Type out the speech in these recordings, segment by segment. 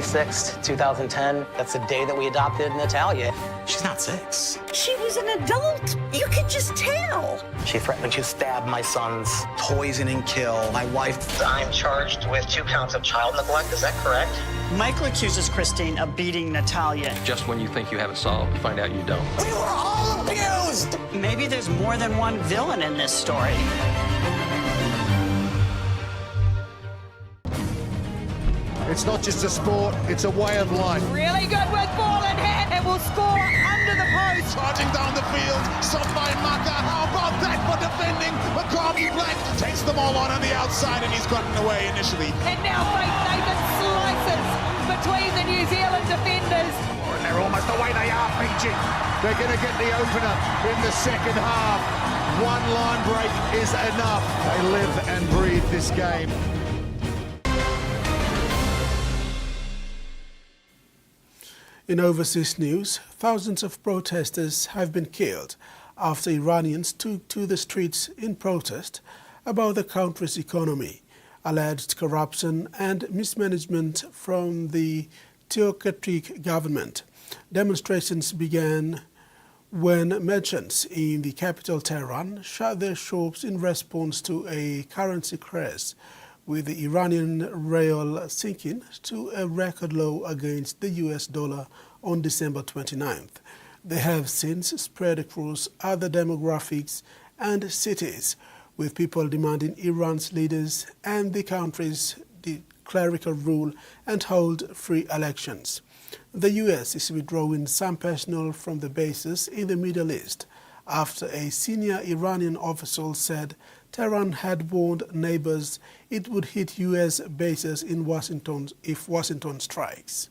26th, 2010. That's the day that we adopted Natalia. She's not 6. She was an adult. You could just tell. She threatened to stab my sons. Poison and kill my wife. I'm charged with 2 counts of child neglect. Is that correct? Michael accuses Christine of beating Natalia. Just when you think you have it solved, you find out you don't. We were all abused! Maybe there's more than one villain in this story. It's not just a sport, it's a way of life. Really good with ball in hand and will score under the post. Charging down the field, some by Maka. How about that for defending? McCarthy Black takes them all on the outside, and he's gotten away initially. And now Faith Nathan slices between the New Zealand defenders. And they're almost the way they are, PG. They're going to get the opener in the second half. One line break is enough. They live and breathe this game. In overseas news, thousands of protesters have been killed after Iranians took to the streets in protest about the country's economy, alleged corruption and mismanagement from the theocratic government. Demonstrations began when merchants in the capital Tehran shut their shops in response to a currency crash, with the Iranian rial sinking to a record low against the US dollar on December 29th. They have since spread across other demographics and cities, with people demanding Iran's leaders and the country's clerical rule and hold free elections. The US is withdrawing some personnel from the bases in the Middle East after a senior Iranian official said Tehran had warned neighbors it would hit US bases in Washington if Washington strikes.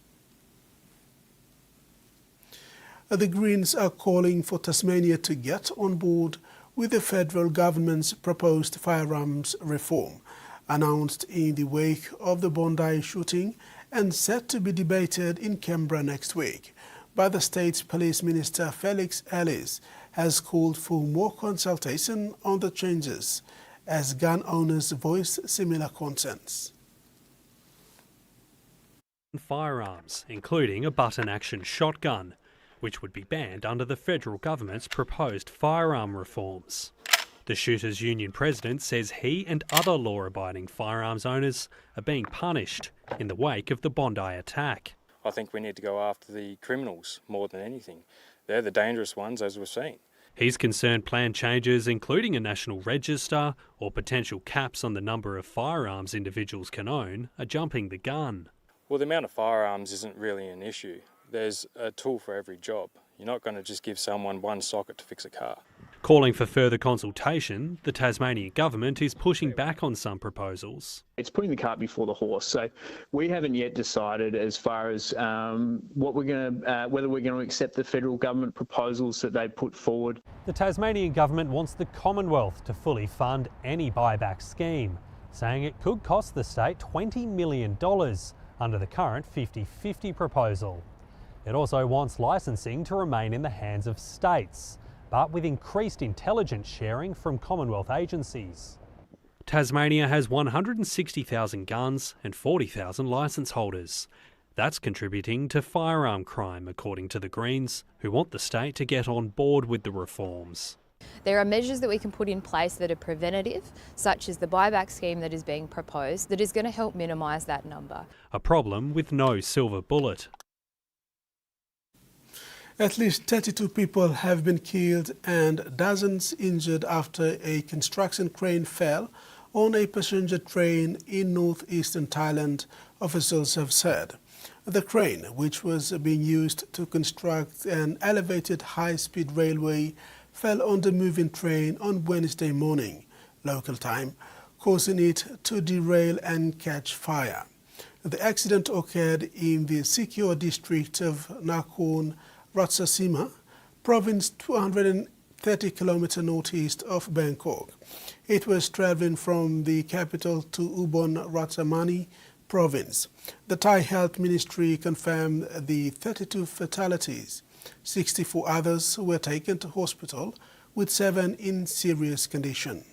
The Greens are calling for Tasmania to get on board with the federal government's proposed firearms reform, announced in the wake of the Bondi shooting and set to be debated in Canberra next week. But the state's police minister, Felix Ellis, has called for more consultation on the changes as gun owners voice similar concerns. Firearms, including a button-action shotgun, which would be banned under the federal government's proposed firearm reforms. The Shooters Union president says he and other law-abiding firearms owners are being punished in the wake of the Bondi attack. I think we need to go after the criminals more than anything. They're the dangerous ones, as we've seen. He's concerned planned changes, including a national register or potential caps on the number of firearms individuals can own, are jumping the gun. Well, the amount of firearms isn't really an issue. There's a tool for every job. You're not going to just give someone one socket to fix a car. Calling for further consultation, the Tasmanian government is pushing back on some proposals. It's putting the cart before the horse. So we haven't yet decided as far as whether we're going to accept the federal government proposals that they put forward. The Tasmanian government wants the Commonwealth to fully fund any buyback scheme, saying it could cost the state $20 million under the current 50-50 proposal. It also wants licensing to remain in the hands of states, but with increased intelligence sharing from Commonwealth agencies. Tasmania has 160,000 guns and 40,000 licence holders. That's contributing to firearm crime, according to the Greens, who want the state to get on board with the reforms. There are measures that we can put in place that are preventative, such as the buyback scheme that is being proposed, that is going to help minimise that number. A problem with no silver bullet. At least 32 people have been killed and dozens injured after a construction crane fell on a passenger train in northeastern Thailand, officials have said. The crane, which was being used to construct an elevated high-speed railway, fell on the moving train on Wednesday morning, local time, causing it to derail and catch fire. The accident occurred in the secure district of Nakhon Ratchasima province, 230 kilometers northeast of Bangkok. It was traveling from the capital to Ubon Ratchathani province. The Thai Health Ministry confirmed the 32 fatalities. 64 others were taken to hospital, with 7 in serious condition.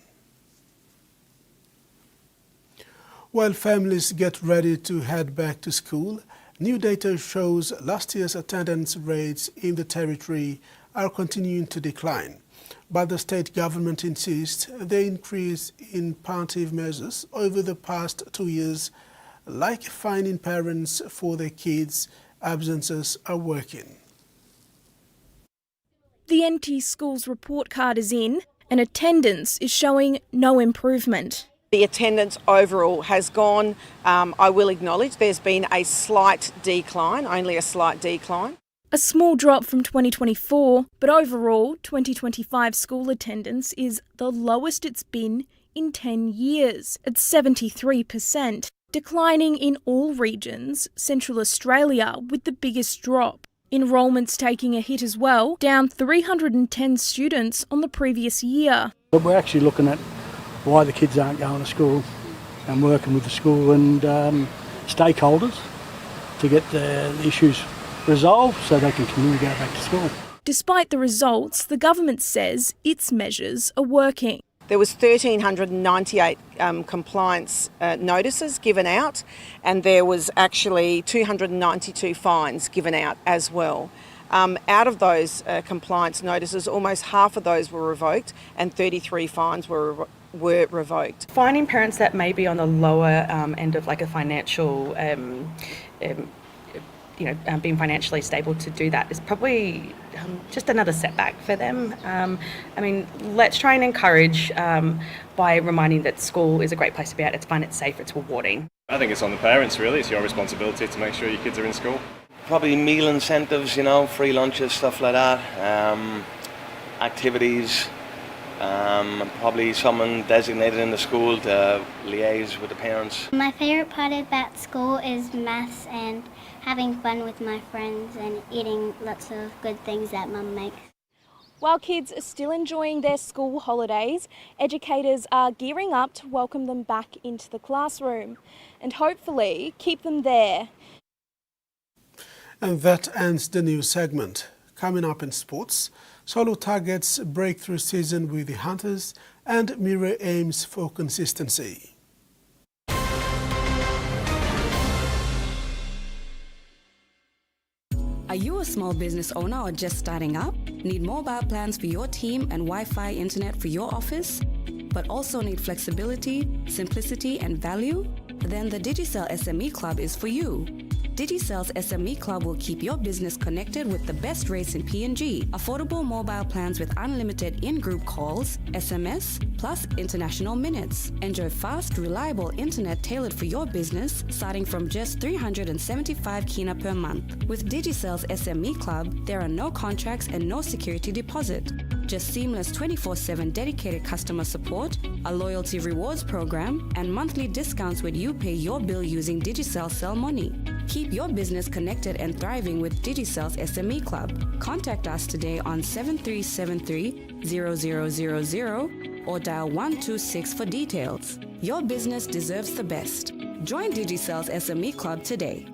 While families get ready to head back to school, New data shows last year's attendance rates in the territory are continuing to decline, but the state government insists the increase in punitive measures over the past 2 years, like fining parents for their kids' absences, are working. The NT Schools report card is in, and attendance is showing no improvement. The attendance overall has gone, I will acknowledge, there's been a slight decline, only a slight decline. A small drop from 2024, but overall 2025 school attendance is the lowest it's been in 10 years, at 73%, declining in all regions, Central Australia with the biggest drop. Enrolment's taking a hit as well, down 310 students on the previous year. But we're actually looking at why the kids aren't going to school and working with the school and stakeholders to get the issues resolved so they can continue to go back to school. Despite the results, the government says its measures are working. There was 1,398 compliance notices given out, and there was actually 292 fines given out as well. Out of those compliance notices, almost half of those were revoked and 33 fines were revoked. Finding parents that may be on the lower end of like a financial, being financially stable to do that is probably just another setback for them. Let's try and encourage by reminding that school is a great place to be at. It's fun, it's safe, it's rewarding. I think it's on the parents really. It's your responsibility to make sure your kids are in school. Probably meal incentives, free lunches, stuff like that, activities, probably someone designated in the school to liaise with the parents. My favourite part about school is maths and having fun with my friends and eating lots of good things that Mum makes. While kids are still enjoying their school holidays, educators are gearing up to welcome them back into the classroom and hopefully keep them there. And that ends the news segment. Coming up in sports, Solo targets breakthrough season with the Hunters and Mirror aims for consistency. Are you a small business owner or just starting up? Need mobile plans for your team and Wi-Fi internet for your office? But also need flexibility, simplicity and value? Then the Digicel SME Club is for you. Digicel's SME Club will keep your business connected with the best rates in PNG, affordable mobile plans with unlimited in-group calls, SMS, plus international minutes. Enjoy fast, reliable internet tailored for your business, starting from just 375 kina per month. With Digicel's SME Club, there are no contracts and no security deposit. Just seamless 24/7 dedicated customer support, a loyalty rewards program, and monthly discounts when you pay your bill using Digicel Cell Money. Keep your business connected and thriving with Digicel's SME Club. Contact us today on 7373-0000 or dial 126 for details. Your business deserves the best. Join Digicel's SME Club today.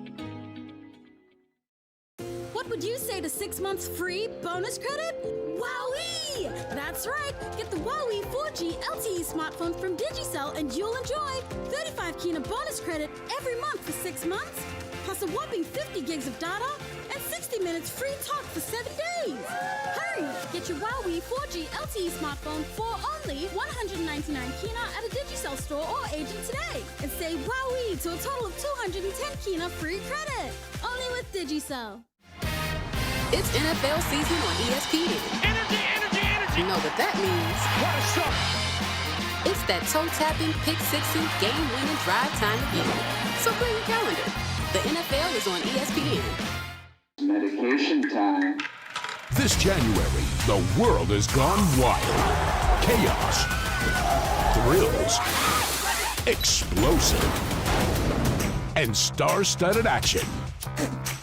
What would you say to 6 months free bonus credit? Wowee! That's right. Get the Wowee 4G LTE smartphone from Digicel and you'll enjoy 35 kina bonus credit every month for 6 months, plus a whopping 50 gigs of data and 60 minutes free talk for 7 days. Hurry! Get your Wowee 4G LTE smartphone for only 199 kina at a Digicel store or agent today, and say Wowee to a total of 210 kina free credit. Only with Digicel. It's NFL season on ESPN. Energy! You know what that means. What a shot! It's that toe-tapping, pick-sixing, game-winning drive time again. So clear your calendar. The NFL is on ESPN. Medication time. This January, the world has gone wild. Chaos. Thrills. Explosive. And star-studded action.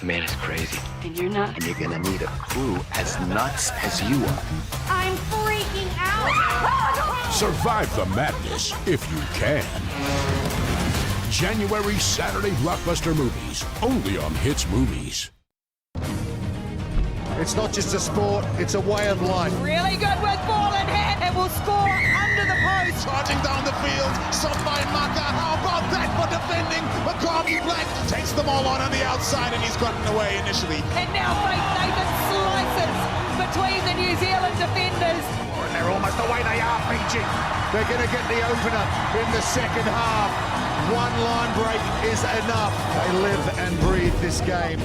Man is crazy. And you're not. And you're gonna need a crew as nuts as you are. I'm freaking out! Survive the madness if you can. January Saturday blockbuster movies, only on Hits Movies. It's not just a sport, it's a way of life. Really good with ball in hand and will score under the post. Charging down the field, some by Maka. How about that for defending? McCarthy Black takes them all on the outside, and he's gotten away initially. And now Faith Nathan slices between the New Zealand defenders. And they're almost the way they are, PG. They're going to get the opener in the second half. One line break is enough. They live and breathe this game.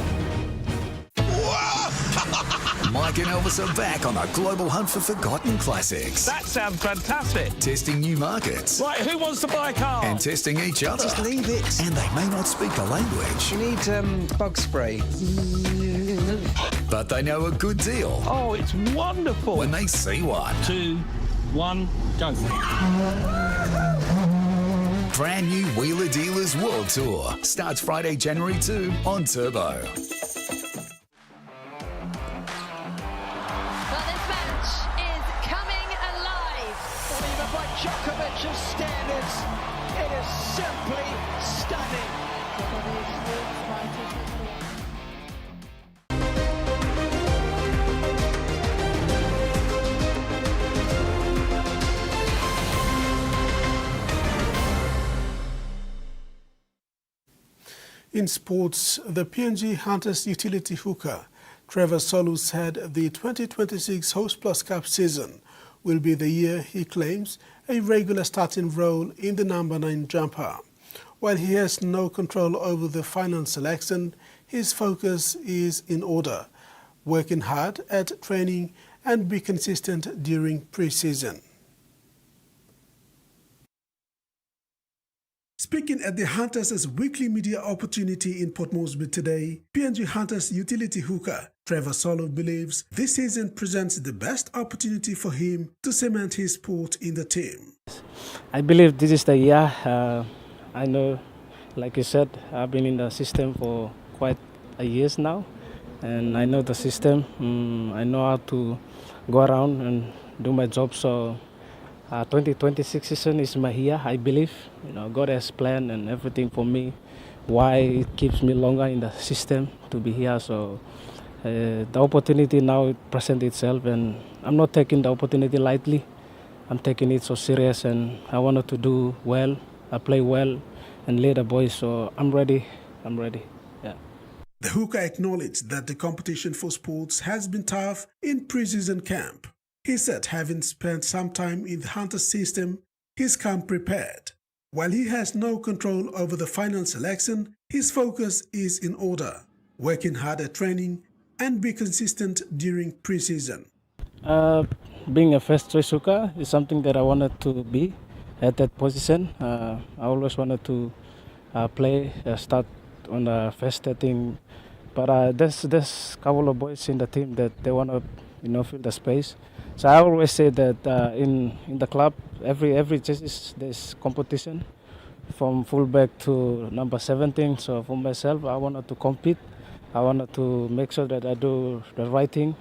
Mike and Elvis are back on a global hunt for forgotten classics. That sounds fantastic. Testing new markets. Right, who wants to buy a car? And testing each other. Just leave it. And they may not speak the language. You need bug spray. But they know a good deal. Oh, it's wonderful. When they see one. 2, 1, go. Brand new Wheeler Dealers World Tour starts Friday, January 2 on Turbo. Djokovic's standards, it is simply stunning. In sports, the PNG Hunters utility hooker Trevor Solu said the 2026 Host Plus Cup season will be the year he claims a regular starting role in the number 9 jumper. While he has no control over the final selection, his focus is in order, working hard at training and be consistent during pre-season. Speaking at the Hunters' weekly media opportunity in Port Moresby today, PNG Hunters utility hooker Trevor Solu believes this season presents the best opportunity for him to cement his spot in the team. I believe this is the year. I know, like you said, I've been in the system for quite a years now, and I know the system. I know how to go around and do my job. So 2026 season is my year, I believe. You know, God has planned and everything for me. Why it keeps me longer in the system to be here. So the opportunity now presents itself, and I'm not taking the opportunity lightly. I'm taking it so serious, and I wanted to do well. I play well and lead the boys. So I'm ready. Yeah. The hooker acknowledged that the competition for sports has been tough in pre-season camp. He said having spent some time in the Hunter system, he's come prepared. While he has no control over the final selection, his focus is in order, working hard at training and be consistent during pre-season. Being a first choice hooker is something that I wanted to be at that position. I always wanted to start on the first setting. But there's a couple of boys in the team that they want to fill the space. So I always say that in the club, every chase there's competition from fullback to number 17. So for myself, I wanted to compete. I wanted to make sure that I do the right thing.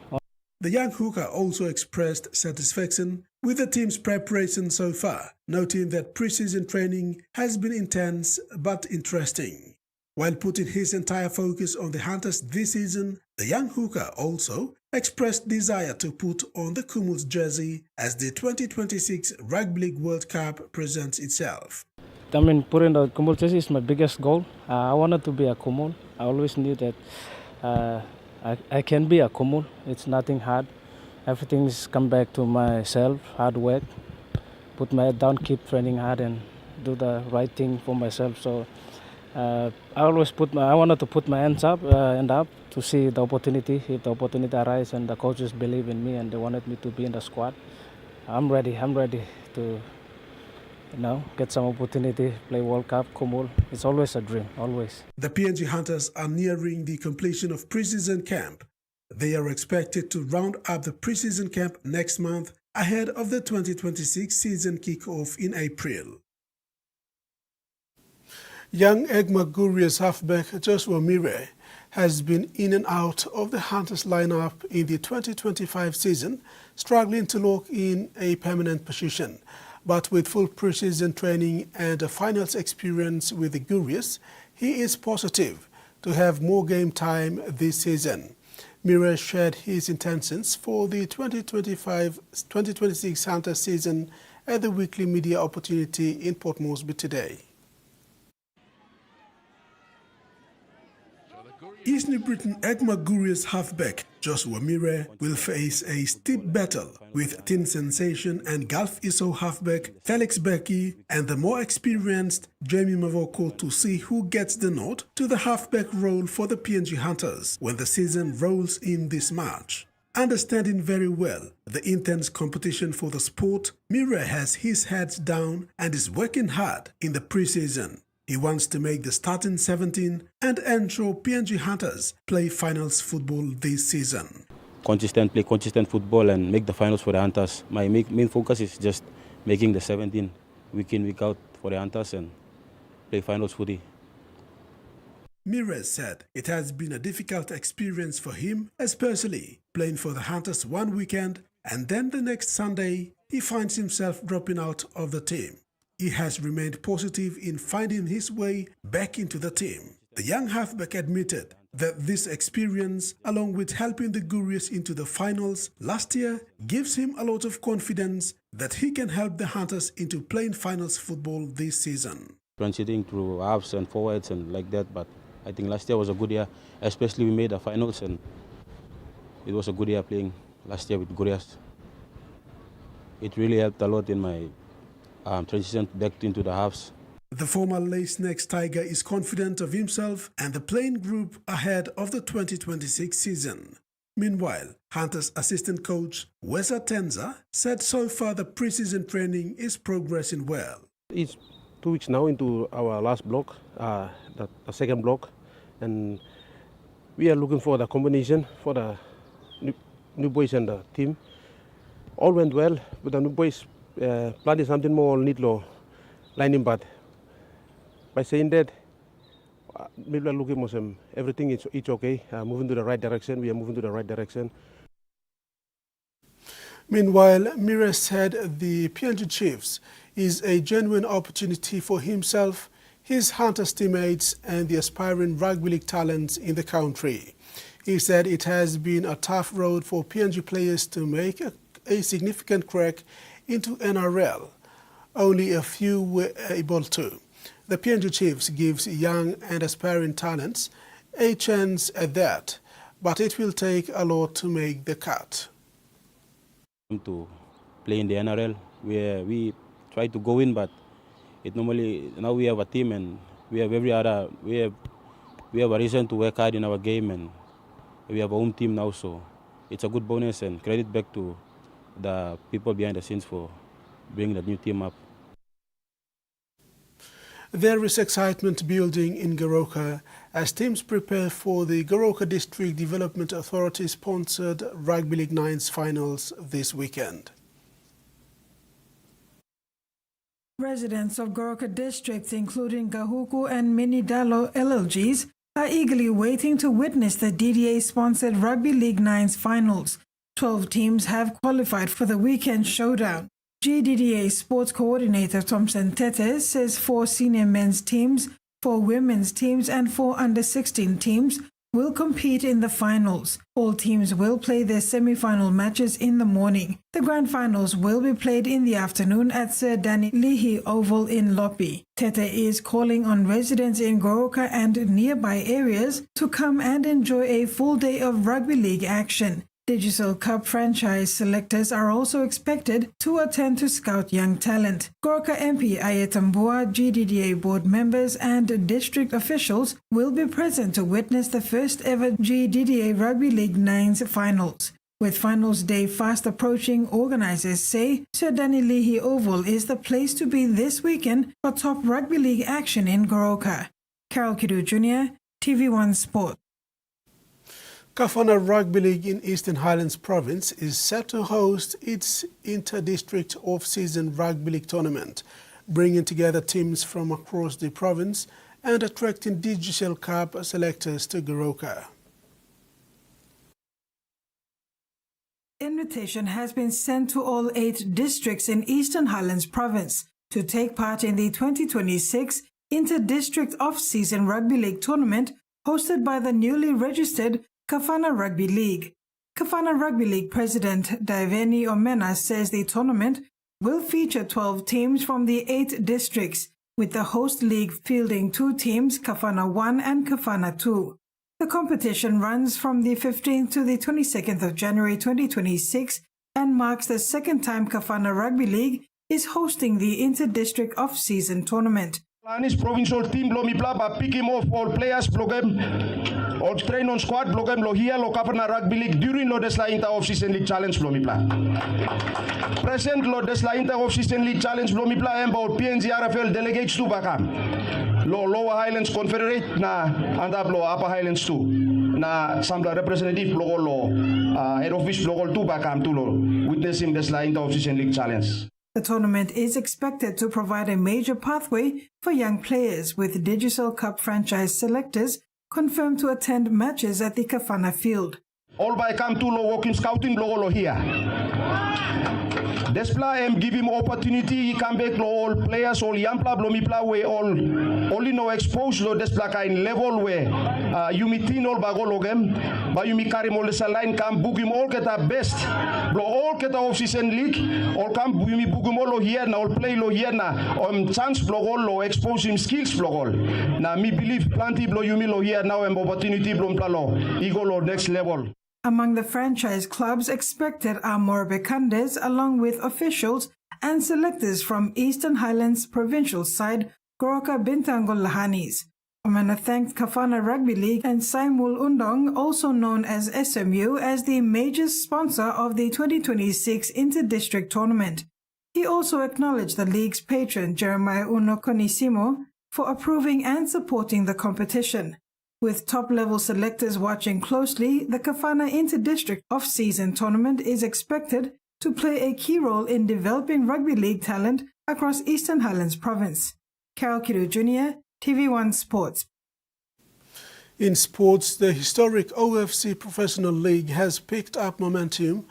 The young hooker also expressed satisfaction with the team's preparation so far, noting that pre-season training has been intense but interesting. While putting his entire focus on the Hunters this season, the young hooker also expressed desire to put on the Kumuls jersey as the 2026 Rugby League World Cup presents itself. I mean, putting the Kumul jersey is my biggest goal. I wanted to be a Kumul. I always knew that I can be a Kumul. It's nothing hard. Everything's come back to myself, hard work, put my head down, keep training hard and do the right thing for myself. So I wanted to put my hands up to see the opportunity. If the opportunity arises and the coaches believe in me and they wanted me to be in the squad, I'm ready to get some opportunity, play World Cup, Kumul. It's always a dream, always. The PNG Hunters are nearing the completion of pre-season camp. They are expected to round up the pre-season camp next month ahead of the 2026 season kickoff in April. Young Egma Guria's halfback Joshua Mire has been in and out of the Hunters lineup in the 2025 season, struggling to lock in a permanent position. But with full pre-season training and a finals experience with the Gurias, he is positive to have more game time this season. Mire shared his intentions for the 2025-2026 Hunter season at the weekly media opportunity in Port Moresby today. East New Britain Egma Gurius halfback Joshua Mire will face a steep battle with teen sensation and Gulf ISO halfback Felix Becky and the more experienced Jamie Mavoko to see who gets the nod to the halfback role for the PNG Hunters when the season rolls in this March. Understanding very well the intense competition for the sport, Mire has his head down and is working hard in the preseason. He wants to make the starting 17 and ensure PNG Hunters play finals football this season. Play consistent football and make the finals for the Hunters. My main focus is just making the 17 week in, week out for the Hunters and play finals footy. Mire said it has been a difficult experience for him, especially playing for the Hunters one weekend and then the next Sunday he finds himself dropping out of the team. He has remained positive in finding his way back into the team. The young halfback admitted that this experience, along with helping the Gurius into the finals last year, gives him a lot of confidence that he can help the Hunters into playing finals football this season. Transiting through halves and forwards and like that, but I think last year was a good year, especially we made the finals and it was a good year playing last year with Gurius. It really helped a lot in my transition back into the halves. The former Lace Next Tiger is confident of himself and the playing group ahead of the 2026 season. Meanwhile, Hunters assistant coach Wesa Tenza said so far the preseason training is progressing well. It's 2 weeks now into our last block, the second block, and we are looking for the combination for the new boys and the team. All went well, but the new boys planning something more neatly lining, but by saying that, maybe looking at everything it's okay, moving to the right direction. We are moving to the right direction. Meanwhile, Mire said the PNG Chiefs is a genuine opportunity for himself, his Hunters teammates and the aspiring rugby league talents in the country. He said it has been a tough road for PNG players to make a significant crack into NRL. Only a few were able to. The PNG Chiefs gives young and aspiring talents a chance at that, but it will take a lot to make the cut. To play in the NRL, where we try to go in, but it normally now we have a team and we have we have a reason to work hard in our game and we have a home team now, so it's a good bonus and credit back to the people behind the scenes for bringing the new team up. There is excitement building in Goroka as teams prepare for the Goroka District Development Authority-sponsored Rugby League Nines finals this weekend. Residents of Goroka districts, including Gahuku and Minidalo LLGs, are eagerly waiting to witness the DDA-sponsored Rugby League Nines finals. 12 teams have qualified for the weekend showdown. GDDA Sports Coordinator Thompson Tete says 4 senior men's teams, 4 women's teams and 4 under-16 teams will compete in the finals. All teams will play their semi-final matches in the morning. The grand finals will be played in the afternoon at Sir Danny Leahy Oval in Lopi. Tete is calling on residents in Goroka and nearby areas to come and enjoy a full day of rugby league action. Digital Cup franchise selectors are also expected to attend to scout young talent. Goroka MP Ayetambua, GDDA board members and district officials will be present to witness the first ever GDDA Rugby League Nines finals. With finals day fast approaching, organizers say Sir Danny Leahy Oval is the place to be this weekend for top rugby league action in Goroka. Carol Kidu Jr., TV1 Sport. Kafana Rugby League in Eastern Highlands Province is set to host its inter-district off-season rugby league tournament, bringing together teams from across the province and attracting Digital Cup selectors to Goroka. Invitation has been sent to all 8 districts in Eastern Highlands Province to take part in the 2026 inter-district off-season rugby league tournament hosted by the newly registered Kafana Rugby League. Kafana Rugby League President Daveni Omena says the tournament will feature 12 teams from the 8 districts, with the host league fielding 2 teams, Kafana 1 and Kafana 2. The competition runs from the 15th to the 22nd of January 2026 and marks the second time Kafana Rugby League is hosting the inter-district off-season tournament. Planis provincial team lo miplaba pick him off all players blogem or train on squad blogem lo here lo Kafana Rugby League during lo desla inter off-season league challenge lo mipla. Present lo desla inter off-season league challenge lo mipla emba PNG RFL delegates to bakam. Lo Lower Highlands Confederate na andab lo Upper Highlands too. Na samla representative logo lo head office logo to bakam to lo witnessing desla inter off-season league challenge. The tournament is expected to provide a major pathway for young players, with Digicel Cup franchise selectors confirmed to attend matches at the Kafana field. All by come to lo walking scouting lo here. Despla give him opportunity, he come back lo all players all young pla lo mipla we all only no expose lo despla kind level where you meeting all bago logem but you mi carry mo the line come book him all get best lo all get off season league all come you mi book him all here na all play lo here na chance blo all lo expose him skills blo all na me believe plenty blo you mi lo here now opportunity blo mpla lo he go lo next level. Among the franchise clubs expected are Morabekandes, along with officials and selectors from Eastern Highlands provincial side Goroka Bintangul Lahanis. Omena thanked Kafana Rugby League and Saimul Undong, also known as SMU, as the major sponsor of the 2026 Inter-District Tournament. He also acknowledged the league's patron Jeremiah Unokonisimo for approving and supporting the competition. With top-level selectors watching closely, the Kafana Inter-District off-season tournament is expected to play a key role in developing rugby league talent across Eastern Highlands Province. Carol Kiru Jr., TV1 Sports. In sports, the historic OFC Professional League has picked up momentum,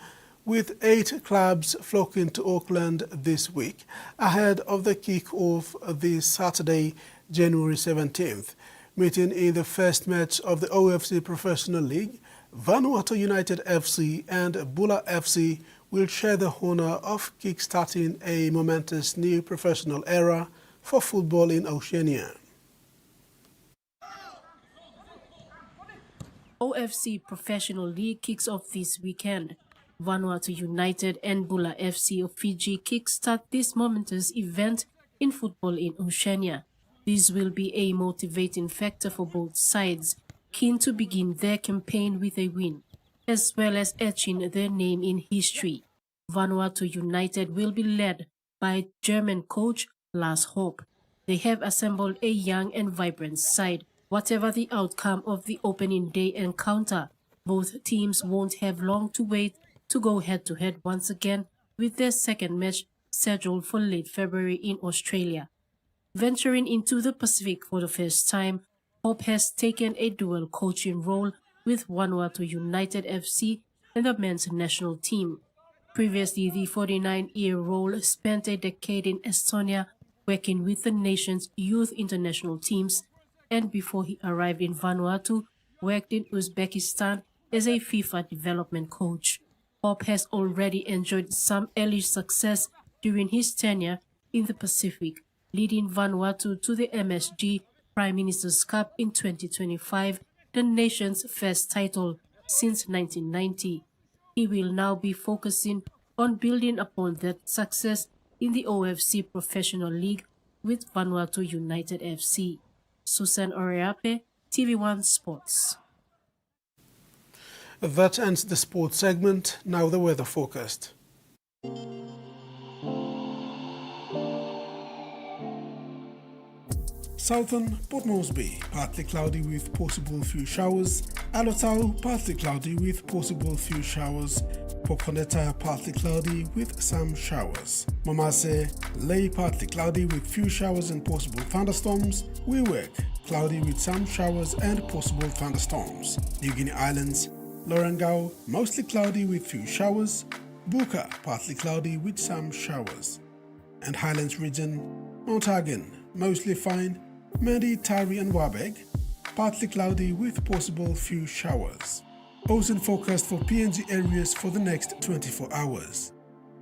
with 8 clubs flocking to Auckland this week, ahead of the kick-off this Saturday, January 17th. Meeting in the first match of the OFC Professional League, Vanuatu United FC and Bula FC will share the honor of kick-starting a momentous new professional era for football in Oceania. OFC Professional League kicks off this weekend. Vanuatu United and Bula FC of Fiji kickstart this momentous event in football in Oceania. This will be a motivating factor for both sides, keen to begin their campaign with a win, as well as etching their name in history. Vanuatu United will be led by German coach Lars Hope. They have assembled a young and vibrant side. Whatever the outcome of the opening day encounter, both teams won't have long to wait to go head-to-head once again, with their second match scheduled for late February in Australia. Venturing into the Pacific for the first time, Hope has taken a dual coaching role with Vanuatu United FC and the men's national team. Previously, the 49-year-old spent a decade in Estonia working with the nation's youth international teams, and before he arrived in Vanuatu, worked in Uzbekistan as a FIFA development coach. Hope has already enjoyed some early success during his tenure in the Pacific, leading Vanuatu to the MSG Prime Minister's Cup in 2025, the nation's first title since 1990. He will now be focusing on building upon that success in the OFC Professional League with Vanuatu United FC. Susan Oreape, TV1 Sports. That ends the sports segment. Now the weather forecast. Southern Port Moresby, partly cloudy with possible few showers. Alotau, partly cloudy with possible few showers. Pokoneta, partly cloudy with some showers. Mamase, Ley, partly cloudy with few showers and possible thunderstorms. Wewak, cloudy with some showers and possible thunderstorms. New Guinea Islands, Lorengau, mostly cloudy with few showers. Buka, partly cloudy with some showers. And Highlands region, Mount Hagen, mostly fine. Medi, Tari and Wabeg, partly cloudy with possible few showers. Ocean forecast for PNG areas for the next 24 hours.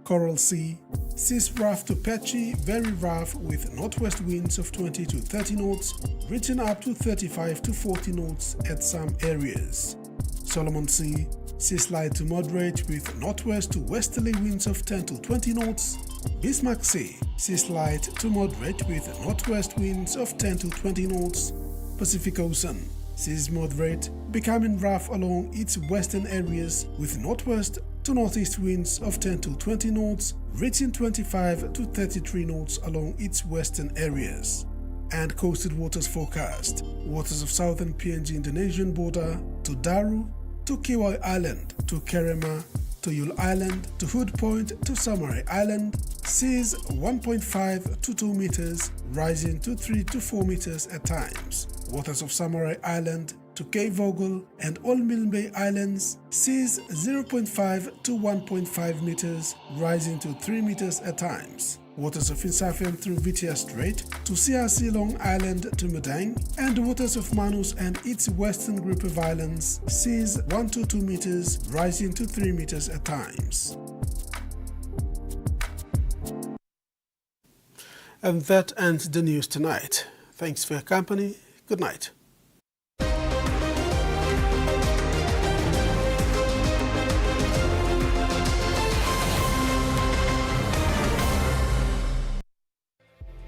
Coral Sea, seas rough to patchy, very rough with northwest winds of 20 to 30 knots, reaching up to 35 to 40 knots at some areas. Solomon Sea, seas light to moderate with northwest to westerly winds of 10 to 20 knots. Bismarck Sea, seas light to moderate with northwest winds of 10 to 20 knots. Pacific Ocean, seas moderate, becoming rough along its western areas with northwest to northeast winds of 10 to 20 knots, reaching 25 to 33 knots along its western areas. And coastal waters forecast. Waters of southern PNG Indonesian border to Daru, to Kiwai Island, to Kerema, to Yule Island, to Hood Point, to Samarai Island, seas 1.5 to 2 meters, rising to 3 to 4 meters at times. Waters of Samarai Island to Cape Vogel and Old Milne Bay Islands, seas 0.5 to 1.5 meters, rising to 3 meters at times. Waters of Insafiam through Vitia Strait to CRC Long Island to Madang, and waters of Manus and its western group of islands, seas 1 to 2 meters, rising to 3 meters at times. And that ends the news tonight. Thanks for your company. Good night.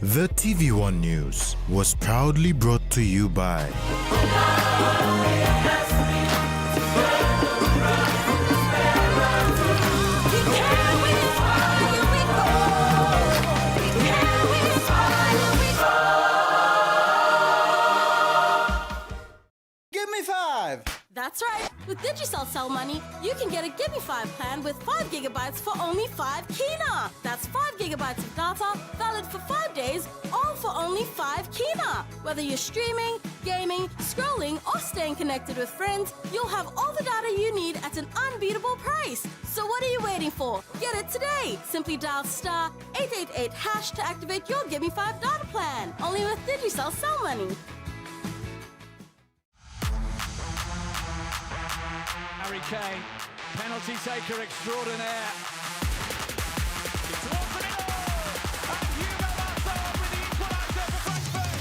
The TVWAN News was proudly brought to you by Give me 5! That's right. With Digicel Cell Money, you can get a Give Me 5 plan with 5 gigabytes for only 5 kina. That's 5 gigabytes of data, valid for 5 days, all for only 5 kina. Whether you're streaming, gaming, scrolling, or staying connected with friends, you'll have all the data you need at an unbeatable price. So what are you waiting for? Get it today. Simply dial star 888 hash to activate your Give Me 5 data plan. Only with Digicel Cell Money. Harry Kane, penalty taker extraordinaire. It's one for nil, and Hugo Marcel with the equaliser for Frankfurt.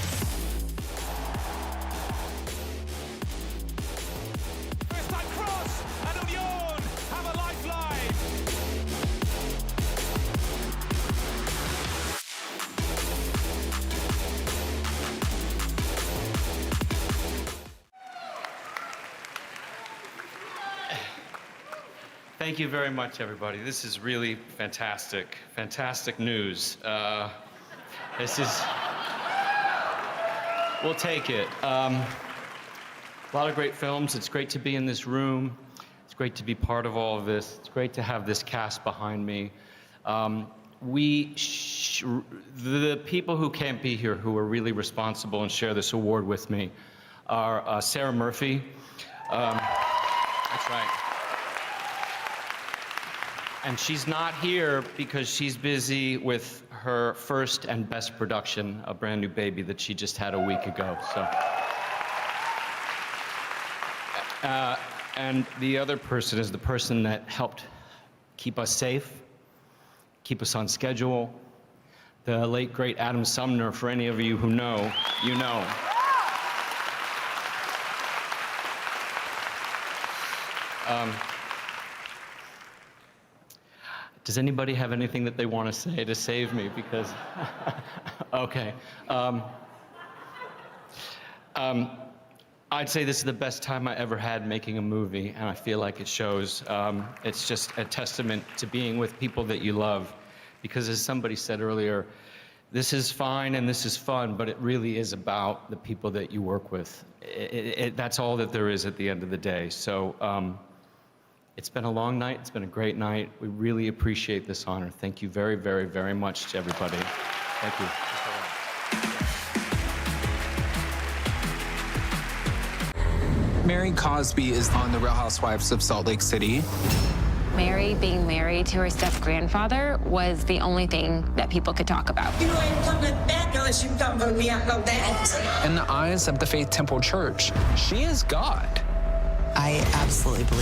First time cross, and Union have a lifeline. Thank you very much, everybody. This is really fantastic, fantastic news. We'll take it. A lot of great films. It's great to be in this room. It's great to be part of all of this. It's great to have this cast behind me. The people who can't be here, who are really responsible and share this award with me, are Sarah Murphy. That's right. And she's not here because she's busy with her first and best production, a brand new baby that she just had a week ago. So, and the other person is the person that helped keep us safe, keep us on schedule. The late, great Adam Sumner, for any of you who know, you know. Does anybody have anything that they want to say to save me? Because, okay. I'd say this is the best time I ever had making a movie, and I feel like it shows. It's just a testament to being with people that you love. Because as somebody said earlier, this is fine and this is fun, but it really is about the people that you work with. That's all that there is at the end of the day. So, it's been a long night. It's been a great night. We really appreciate this honor. Thank you very, very, very much to everybody. Thank you. Mary Cosby is on The Real Housewives of Salt Lake City. Mary being married to her step-grandfather was the only thing that people could talk about. You ain't coming back unless you come for me. I know that. In the eyes of the Faith Temple Church, she is God. I absolutely believe